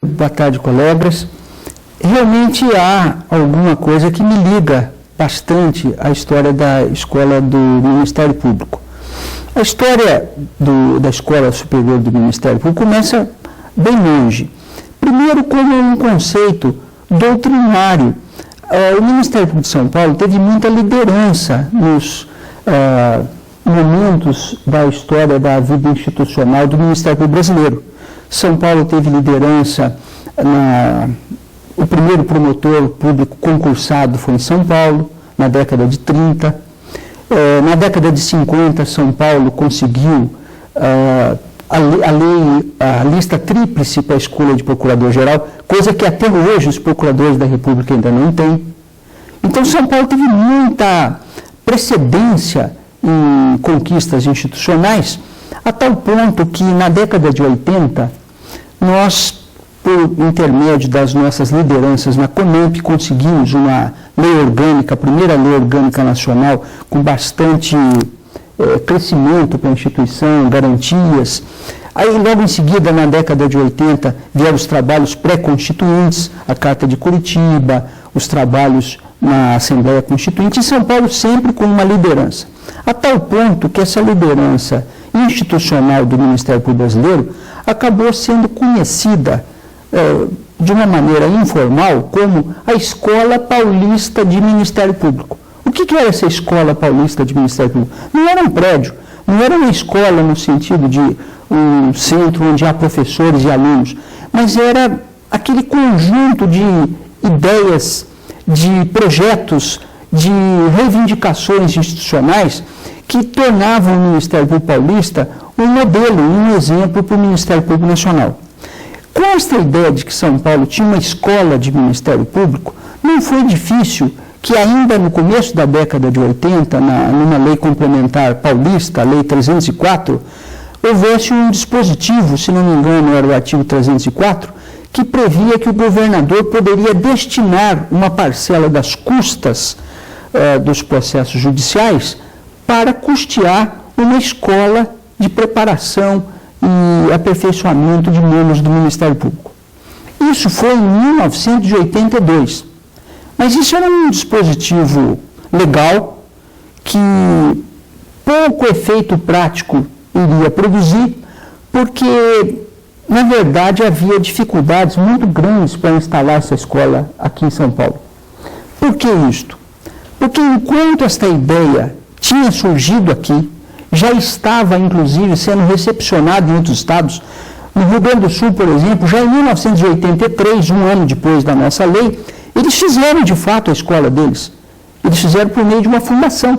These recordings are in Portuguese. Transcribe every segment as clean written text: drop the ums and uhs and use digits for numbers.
Boa tarde, colegas. Realmente há alguma coisa que me liga bastante à história da escola do Ministério Público. A história da Escola Superior do Ministério Público começa bem longe. Primeiro, como um conceito doutrinário. O Ministério Público de São Paulo teve muita liderança nos momentos da história da vida institucional do Ministério Público brasileiro. São Paulo teve liderança, o primeiro promotor público concursado foi em São Paulo, na década de 30. Na década de 50, São Paulo conseguiu a lista tríplice para a escolha de procurador-geral, coisa que até hoje os procuradores da República ainda não têm. Então, São Paulo teve muita precedência em conquistas institucionais, a tal ponto que, na década de 80, nós, por intermédio das nossas lideranças na CONEMP, conseguimos uma lei orgânica, a primeira lei orgânica nacional, com bastante crescimento para a instituição, garantias. Aí, logo em seguida, na década de 80, vieram os trabalhos pré-constituintes, a Carta de Curitiba, os trabalhos na Assembleia Constituinte, e São Paulo sempre com uma liderança. A tal ponto que essa liderança institucional do Ministério Público brasileiro acabou sendo conhecida de uma maneira informal como a Escola Paulista de Ministério Público. O que era essa Escola Paulista de Ministério Público? Não era um prédio, não era uma escola no sentido de um centro onde há professores e alunos, mas era aquele conjunto de ideias, de projetos, de reivindicações institucionais que tornavam o Ministério Público Paulista um modelo, um exemplo para o Ministério Público Nacional. Com esta ideia de que São Paulo tinha uma escola de Ministério Público, não foi difícil que ainda no começo da década de 80, numa lei complementar paulista, a Lei 304, houvesse um dispositivo, se não me engano era o artigo 304, que previa que o governador poderia destinar uma parcela das custas dos processos judiciais para custear uma escola de preparação e aperfeiçoamento de membros do Ministério Público. Isso foi em 1982. Mas isso era um dispositivo legal que pouco efeito prático iria produzir, porque, na verdade, havia dificuldades muito grandes para instalar essa escola aqui em São Paulo. Por que isto? Porque enquanto esta ideia tinha surgido aqui, já estava, inclusive, sendo recepcionada em outros estados. No Rio Grande do Sul, por exemplo, já em 1983, um ano depois da nossa lei, eles fizeram, de fato, a escola deles. Eles fizeram por meio de uma fundação,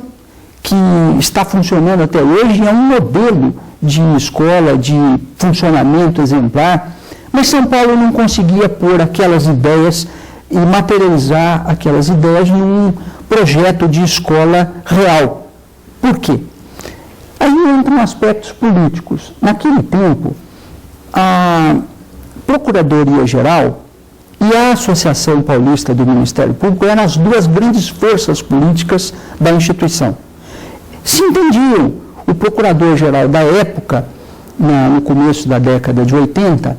que está funcionando até hoje, é um modelo de escola, de funcionamento exemplar, mas São Paulo não conseguia pôr aquelas ideias e materializar aquelas ideias num projeto de escola real. Por quê? Aí entram aspectos políticos. Naquele tempo, a Procuradoria-Geral e a Associação Paulista do Ministério Público eram as duas grandes forças políticas da instituição. Se entendiam. O Procurador-Geral da época, no começo da década de 80,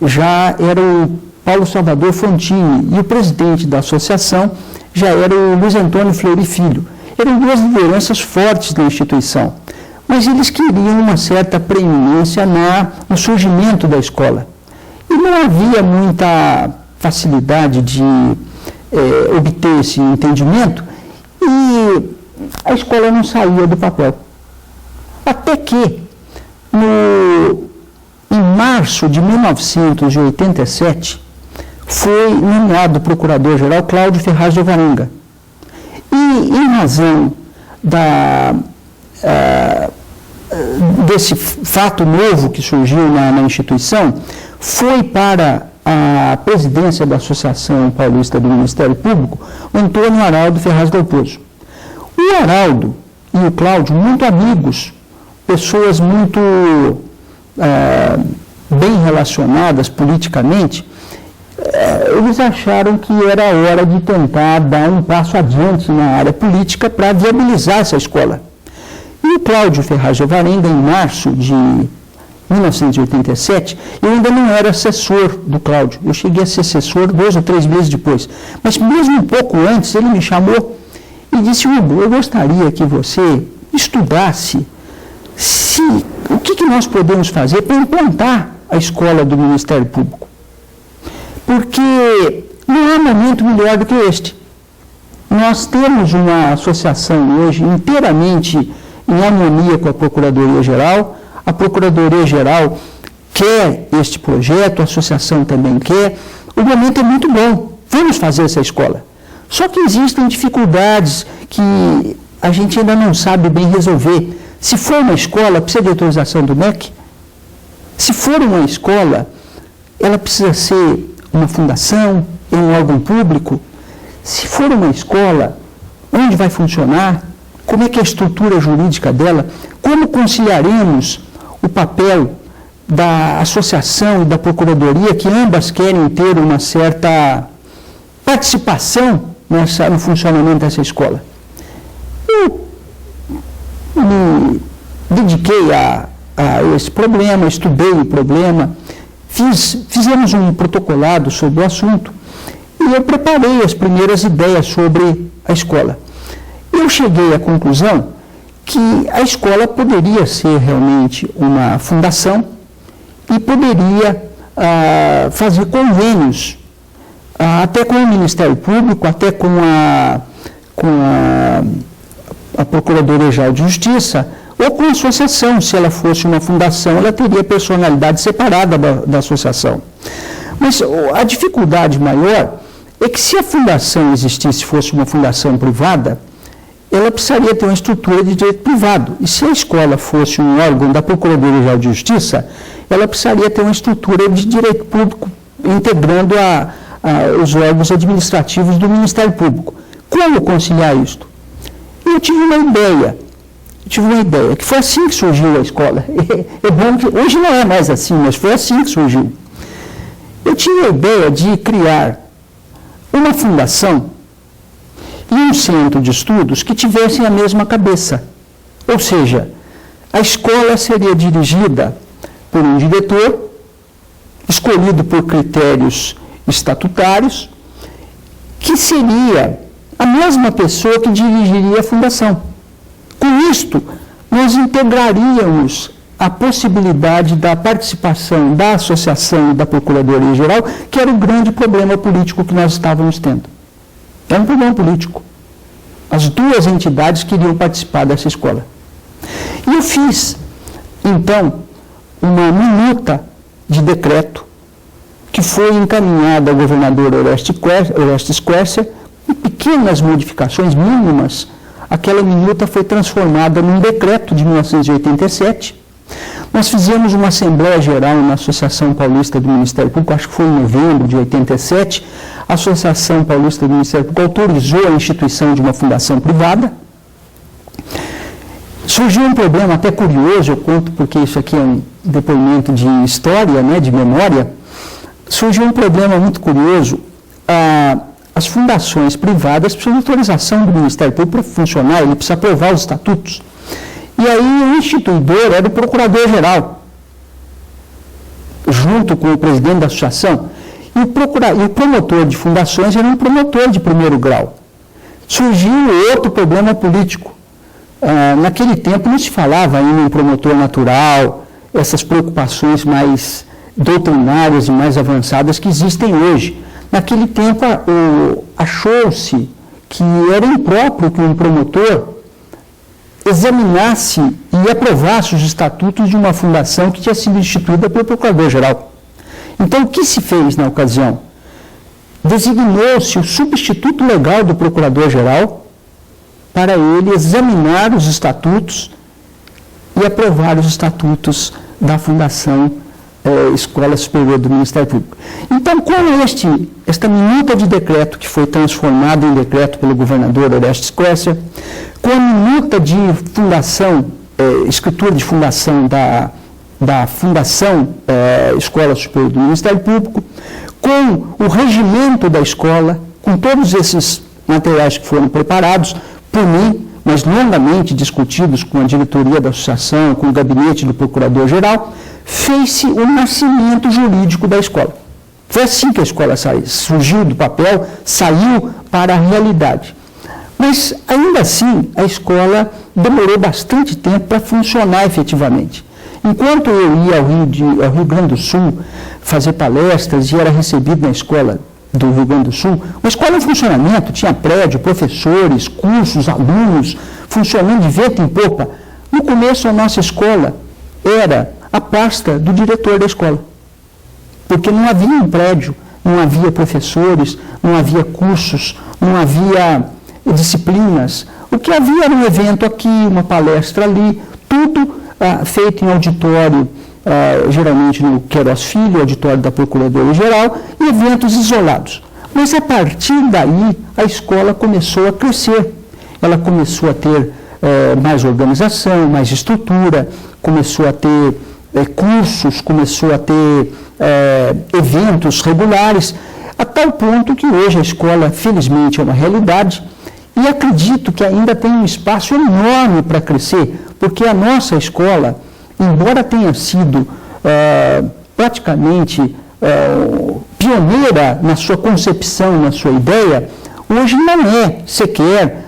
já era o Paulo Salvador Frontini, e o presidente da associação já era o Luiz Antônio Fleury Filho. Eram duas lideranças fortes da instituição, mas eles queriam uma certa preeminência no surgimento da escola. E não havia muita facilidade de obter esse entendimento, e a escola não saía do papel. Até que, em março de 1987, foi nomeado procurador-geral Cláudio Ferraz de Alvarenga. E, em razão desse fato novo que surgiu na instituição, foi para a presidência da Associação Paulista do Ministério Público o Antônio Araldo Ferraz Dalpozo. O Araldo e o Cláudio, muito amigos, pessoas muito bem relacionadas politicamente, eles acharam que era hora de tentar dar um passo adiante na área política para viabilizar essa escola. E o Cláudio Ferraz de Alvarenga, em março de 1987, eu ainda não era assessor do Cláudio. Eu cheguei a ser assessor 2 ou 3 meses depois. Mas mesmo um pouco antes, ele me chamou e disse: Hugo, eu gostaria que você estudasse o que nós podemos fazer para implantar a escola do Ministério Público. Porque não há momento melhor do que este. Nós temos uma associação hoje inteiramente em harmonia com a Procuradoria-Geral. A Procuradoria-Geral quer este projeto, a associação também quer. O momento é muito bom. Vamos fazer essa escola. Só que existem dificuldades que a gente ainda não sabe bem resolver. Se for uma escola, precisa de autorização do MEC. Se for uma escola, ela precisa ser uma fundação, um órgão público. Se for uma escola, onde vai funcionar? Como é que é a estrutura jurídica dela? Como conciliaremos o papel da associação e da procuradoria, que ambas querem ter uma certa participação no funcionamento dessa escola? Eu me dediquei a esse problema, estudei o problema, fizemos um protocolado sobre o assunto e eu preparei as primeiras ideias sobre a escola. Eu cheguei à conclusão que a escola poderia ser realmente uma fundação e poderia fazer convênios até com o Ministério Público, até com a Procuradoria-Geral de Justiça, ou com a associação. Se ela fosse uma fundação, ela teria personalidade separada da associação. Mas a dificuldade maior é que, se a fundação existisse, fosse uma fundação privada, ela precisaria ter uma estrutura de direito privado. E se a escola fosse um órgão da Procuradoria-Geral de Justiça, ela precisaria ter uma estrutura de direito público, integrando os órgãos administrativos do Ministério Público. Como conciliar isto? Eu tive uma ideia, que foi assim que surgiu a escola. É bom que hoje não é mais assim, mas foi assim que surgiu. Eu tinha a ideia de criar uma fundação e um centro de estudos que tivessem a mesma cabeça. Ou seja, a escola seria dirigida por um diretor, escolhido por critérios estatutários, que seria a mesma pessoa que dirigiria a fundação. Com isto, nós integraríamos a possibilidade da participação da associação e da Procuradoria-Geral, que era o grande problema político que nós estávamos tendo. Era um problema político. As duas entidades queriam participar dessa escola. E eu fiz, então, uma minuta de decreto que foi encaminhada ao governador Orestes Quercia, com pequenas modificações mínimas. Aquela minuta foi transformada num decreto de 1987. Nós fizemos uma Assembleia Geral na Associação Paulista do Ministério Público, acho que foi em novembro de 87. A Associação Paulista do Ministério Público autorizou a instituição de uma fundação privada. Surgiu um problema até curioso, eu conto porque isso aqui é um depoimento de história, de memória. Surgiu um problema muito curioso. As fundações privadas precisam de autorização do Ministério Público para funcionar, ele precisa aprovar os estatutos. E aí o instituidor era o Procurador-Geral, junto com o presidente da associação. E o promotor de fundações era um promotor de primeiro grau. Surgiu outro problema político. Naquele tempo não se falava ainda em promotor natural, essas preocupações mais doutrinárias e mais avançadas que existem hoje. Naquele tempo achou-se que era impróprio que um promotor examinasse e aprovasse os estatutos de uma fundação que tinha sido instituída pelo Procurador-Geral. Então, o que se fez na ocasião? Designou-se o substituto legal do Procurador-Geral para ele examinar os estatutos e aprovar os estatutos da Fundação Escola Superior do Ministério Público. Então, com esta minuta de decreto que foi transformada em decreto pelo governador Orestes Quercia, com a minuta de fundação, escritura de fundação da Fundação Escola Superior do Ministério Público, com o regimento da escola, com todos esses materiais que foram preparados por mim, mas longamente discutidos com a diretoria da associação, com o gabinete do Procurador-Geral, fez-se o nascimento jurídico da escola. Foi assim que a escola surgiu do papel, saiu para a realidade. Mas, ainda assim, a escola demorou bastante tempo para funcionar efetivamente. Enquanto eu ia ao Rio Grande do Sul fazer palestras e era recebido na escola do Rio Grande do Sul, uma escola em funcionamento, tinha prédio, professores, cursos, alunos, funcionando de vento em popa. No começo, a nossa escola era a pasta do diretor da escola, porque não havia um prédio, não havia professores, não havia cursos, não havia disciplinas. O que havia era um evento aqui, uma palestra ali, tudo feito em auditório, geralmente no Queiroz Filho, auditório da Procuradoria-Geral, e eventos isolados. Mas a partir daí, a escola começou a crescer. Ela começou a ter mais organização, mais estrutura, começou a ter cursos, começou a ter eventos regulares, a tal ponto que hoje a escola, felizmente, é uma realidade, e acredito que ainda tem um espaço enorme para crescer, porque a nossa escola, embora tenha sido praticamente pioneira na sua concepção, na sua ideia, hoje não é sequer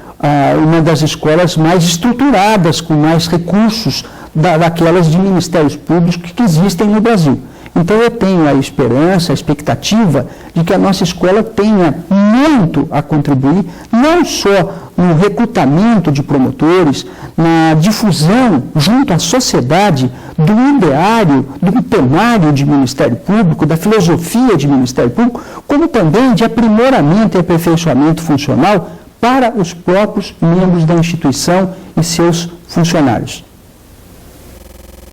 uma das escolas mais estruturadas, com mais recursos daquelas de ministérios públicos que existem no Brasil. Então eu tenho a esperança, a expectativa de que a nossa escola tenha muito a contribuir, não só no recrutamento de promotores, na difusão junto à sociedade do ideário, do temário de Ministério Público, da filosofia de Ministério Público, como também de aprimoramento e aperfeiçoamento funcional para os próprios membros da instituição e seus funcionários.